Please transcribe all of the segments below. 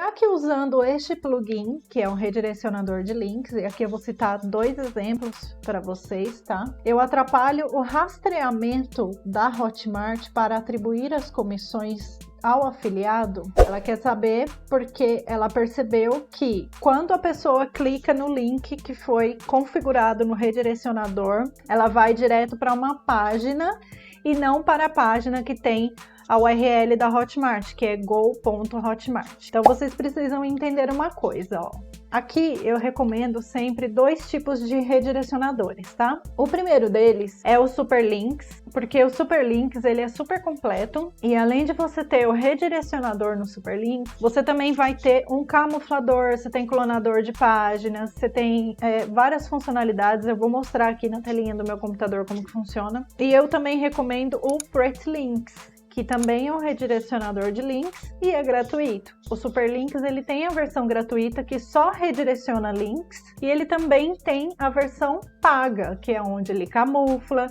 Já que usando este plugin, que é um redirecionador de links, e aqui eu vou citar 2 exemplos para vocês, tá? Eu atrapalho o rastreamento da Hotmart para atribuir as comissões ao afiliado. Ela quer saber porque ela percebeu que quando a pessoa clica no link que foi configurado no redirecionador, ela vai direto para uma página e não para a página que tem a URL da Hotmart, que é go.hotmart. Então vocês precisam entender uma coisa, ó. Aqui eu recomendo sempre 2 tipos de redirecionadores, tá? O primeiro deles é o Superlinks, porque o Superlinks ele é super completo e além de você ter o redirecionador no Superlinks, você também vai ter um camuflador, você tem clonador de páginas, você tem várias funcionalidades. Eu vou mostrar aqui na telinha do meu computador como que funciona. E eu também recomendo o Pretlinks, que também é um redirecionador de links e é gratuito. O Superlinks ele tem a versão gratuita que só redireciona links e ele também tem a versão paga, que é onde ele camufla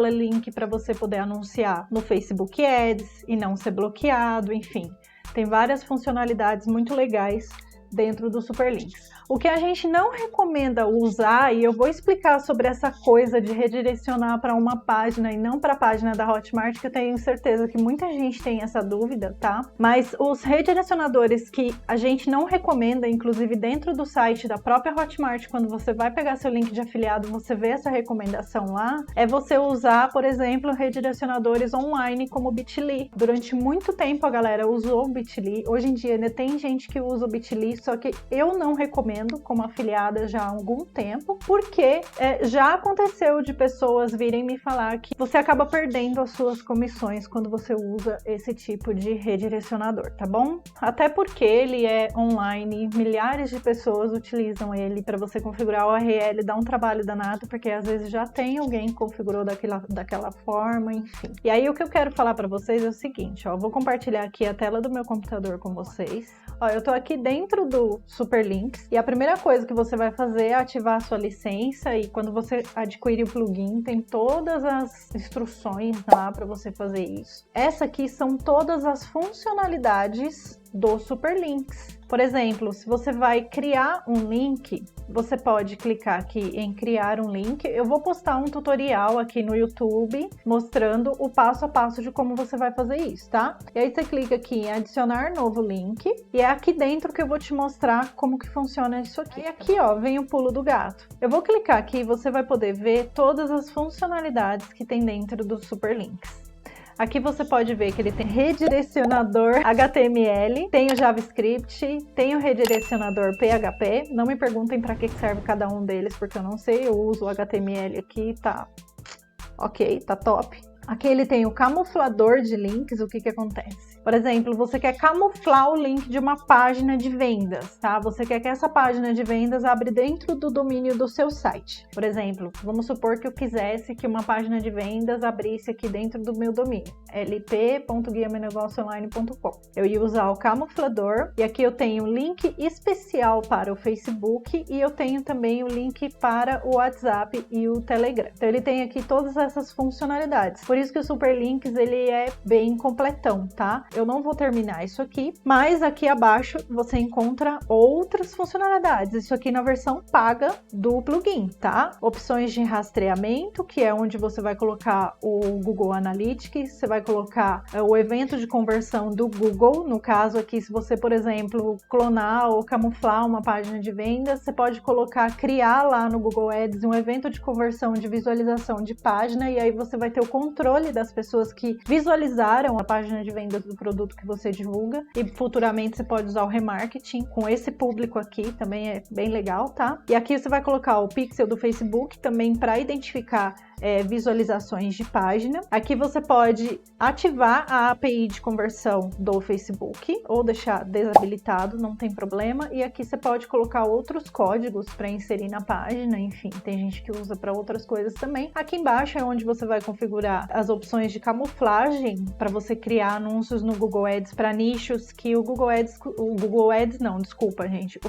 link para você poder anunciar no Facebook Ads e não ser bloqueado, enfim. Tem várias funcionalidades muito legais dentro do Superlinks. O que a gente não recomenda usar, e eu vou explicar sobre essa coisa de redirecionar para uma página e não para a página da Hotmart, que eu tenho certeza que muita gente tem essa dúvida, tá? Mas os redirecionadores que a gente não recomenda, inclusive dentro do site da própria Hotmart, quando você vai pegar seu link de afiliado, você vê essa recomendação lá, é você usar, por exemplo, redirecionadores online como o Bitly. Durante muito tempo a galera usou o Bitly, hoje em dia ainda tem gente que usa o Bitly, só que eu não recomendo como afiliada já há algum tempo, porque já aconteceu de pessoas virem me falar que você acaba perdendo as suas comissões quando você usa esse tipo de redirecionador, tá bom? Até porque ele é online, milhares de pessoas utilizam ele para você configurar o URL, dá um trabalho danado, porque às vezes já tem alguém que configurou daquela forma, enfim. E aí o que eu quero falar para vocês é o seguinte, ó, vou compartilhar aqui a tela do meu computador com vocês. Ó, eu tô aqui dentro do Superlinks e a primeira coisa que você vai fazer é ativar a sua licença e quando você adquirir o plugin tem todas as instruções lá para você fazer isso. Essa aqui são todas as funcionalidades do Superlinks. Por exemplo, se você vai criar um link, você pode clicar aqui em criar um link. Eu vou postar um tutorial aqui no YouTube mostrando o passo a passo de como você vai fazer isso, tá? E aí você clica aqui em adicionar novo link e é aqui dentro que eu vou te mostrar como que funciona isso aqui. E aqui, ó, vem o pulo do gato. Eu vou clicar aqui e você vai poder ver todas as funcionalidades que tem dentro do Superlinks. Aqui você pode ver que ele tem redirecionador HTML, tem o JavaScript, tem o redirecionador PHP. Não me perguntem para que serve cada um deles, porque eu não sei. Eu uso o HTML aqui, tá ok, tá top. Aqui ele tem o camuflador de links. O que que acontece? Por exemplo, você quer camuflar o link de uma página de vendas, tá? Você quer que essa página de vendas abra dentro do domínio do seu site. Por exemplo, vamos supor que eu quisesse que uma página de vendas abrisse aqui dentro do meu domínio, lp.guiameunegocioonline.com. Eu ia usar o camuflador e aqui eu tenho um link especial para o Facebook e eu tenho também o link para o WhatsApp e o Telegram. Então ele tem aqui todas essas funcionalidades. Por isso que o Superlinks ele é bem completão, tá? Eu não vou terminar isso aqui, mas aqui abaixo você encontra outras funcionalidades. Isso aqui na versão paga do plugin, tá? Opções de rastreamento, que é onde você vai colocar o Google Analytics, você vai colocar o evento de conversão do Google. No caso aqui, se você, por exemplo, clonar ou camuflar uma página de vendas, você pode criar lá no Google Ads um evento de conversão de visualização de página e aí você vai ter o controle das pessoas que visualizaram a página de vendas do produto que você divulga e futuramente você pode usar o remarketing com esse público aqui, também é bem legal, tá? E aqui você vai colocar o pixel do Facebook também para identificar visualizações de página. Aqui você pode ativar a API de conversão do Facebook ou deixar desabilitado, não tem problema. E aqui você pode colocar outros códigos para inserir na página, enfim, tem gente que usa para outras coisas também. Aqui embaixo é onde você vai configurar as opções de camuflagem para você criar anúncios no Google Ads para nichos que o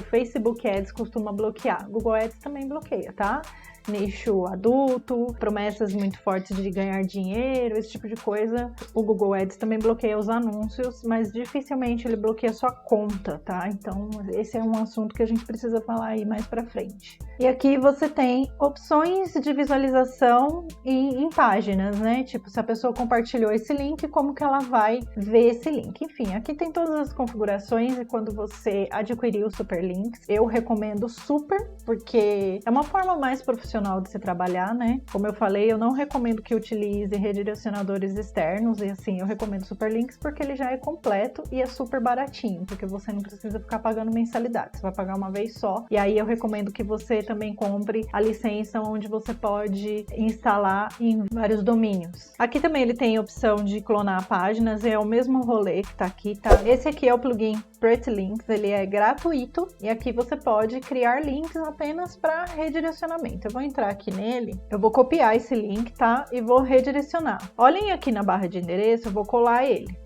Facebook Ads costuma bloquear. O Google Ads também bloqueia, tá? nicho adulto, promessas muito fortes de ganhar dinheiro, esse tipo de coisa. O Google Ads também bloqueia os anúncios, mas dificilmente ele bloqueia sua conta, tá? Então esse é um assunto que a gente precisa falar aí mais pra frente. E aqui você tem opções de visualização em páginas, né? Tipo, se a pessoa compartilhou esse link, como que ela vai ver esse link? Enfim, aqui tem todas as configurações e quando você adquirir os super links, eu recomendo super, porque é uma forma mais profissional de se trabalhar, né? Como eu falei, eu não recomendo que utilize redirecionadores externos e assim, eu recomendo super links porque ele já é completo e é super baratinho, porque você não precisa ficar pagando mensalidade, você vai pagar uma vez só. E aí eu recomendo que você também compre a licença onde você pode instalar em vários domínios. Aqui também ele tem a opção de clonar páginas, é o mesmo rolê que tá aqui, tá? Esse aqui é o plugin Pretty Links, ele é gratuito e aqui você pode criar links apenas para redirecionamento. Eu vou entrar aqui nele, eu vou copiar esse link, tá? E vou redirecionar. Olhem aqui na barra de endereço, eu vou colar ele.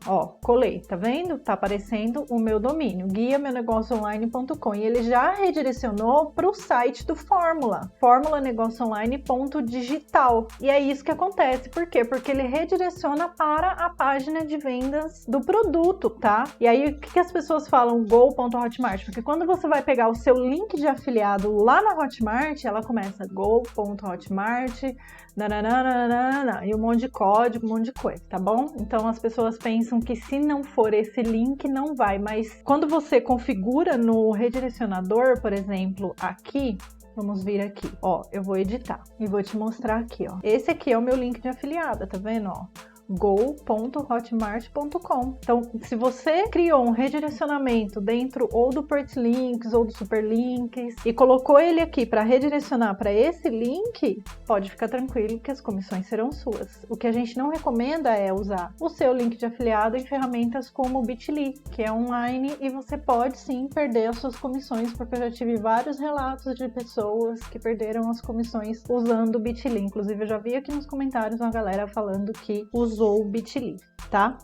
Ó, colei, tá vendo? Tá aparecendo o meu domínio, guiameunegocioonline.com, e ele já redirecionou para o site do Fórmula, formulanegocioonline.digital. E é isso que acontece, por quê? Porque ele redireciona para a página de vendas do produto, tá? E aí, o que as pessoas falam go.hotmart? Porque quando você vai pegar o seu link de afiliado lá na Hotmart, ela começa go.hotmart, nananana, e um monte de código, um monte de coisa, tá bom? Então as pessoas pensam que se não for esse link, não vai, mas quando você configura no redirecionador, por exemplo, aqui, vamos vir aqui, ó, eu vou editar e vou te mostrar aqui, ó. Esse aqui é o meu link de afiliada, tá vendo, ó? go.hotmart.com. Então, se você criou um redirecionamento dentro ou do Pretty Links ou do Super Links e colocou ele aqui para redirecionar para esse link, pode ficar tranquilo que as comissões serão suas. O que a gente não recomenda é usar o seu link de afiliado em ferramentas como o Bitly, que é online e você pode sim perder as suas comissões, porque eu já tive vários relatos de pessoas que perderam as comissões usando o Bitly. Inclusive, eu já vi aqui nos comentários uma galera falando que usou o Bitly, tá?